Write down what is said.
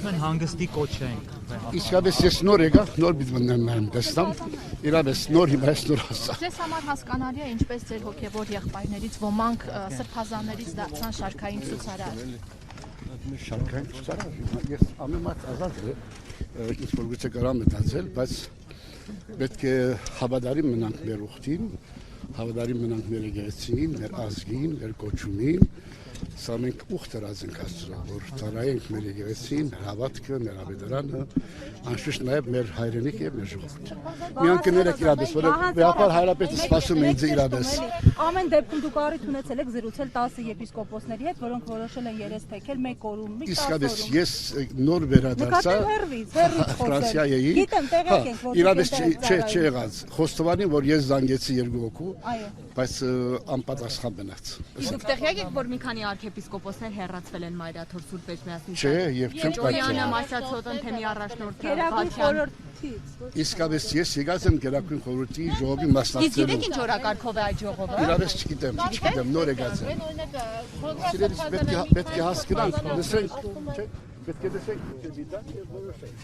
են հանգստի կոչենք։ Իսկապես ես նոր եկա, նոր բիզնեսмен տեսամ, իրապես նոր հիմա ես նոր հասա։ Ձեզ համար հասկանալի է ինչպես ձեր հոգևոր եղբայրներից ոմանք սրբազաններից դարձան շարքային ցուցարար։ Շարքային ցուցարար, ես ամեն մարդ ազատ է, ինչ որ գուցե կարամ մտածել, բայց պետք է հավատարիմ մնանք մեր ուխտին, հավատարիմ մնանք մեր եկեղեցին, մեր ազգին, մեր կոչումին, սա մենք ուխտ հրած ենք Աստծո, որ ծառայենք մեր եկեղեցին, մեր հավատքը, մեր ավետարանը, անշուշտ նաև մեր հայրենիքը եւ մեր ժողովուրդը։ Միան կներեք իրապես, որ վեհապար հայրապետը սպասում է ինձ իրապես։ Ամեն դեպքում դուք առիթ ունեցել եք զրուցել 10 եպիսկոպոսների հետ, որոնք որոշել են երես թեքել 1 օրում, մի 10 Իսկապես օրում։ ես նոր վերադարձա Ֆրանսիա էի։ Գիտեմ, տեղյակ եք, որ իրապես չի եղած։ Խոստովանեմ, որ ես զանգեցի 2 հոգու, բայց անպատասխան մնաց։ Դուք տեղյակ եք, որ մի քանի արքեպիսկոպոսներ հեռացվել են Մայրաթոր Սուրբ Էջմիածնից։ Չէ, եւ չեմ Ջոյանը Մասյացոտ թեմի առաջնորդը Գերագույն խորհրդից։ Իսկապես ես եկած եմ Գերագույն խորհրդի ժողովի Իսկ մասնակցելու։ գիտեք ինչ օրակարգով է այդ ժողովը։ Իրապես չգիտեմ, նոր եկած եմ։ Սիրելիս պետք է հասկանանք, լսենք, չէ՞, պետք է լսենք, չէ՞ դիտակ եւ որոշենք։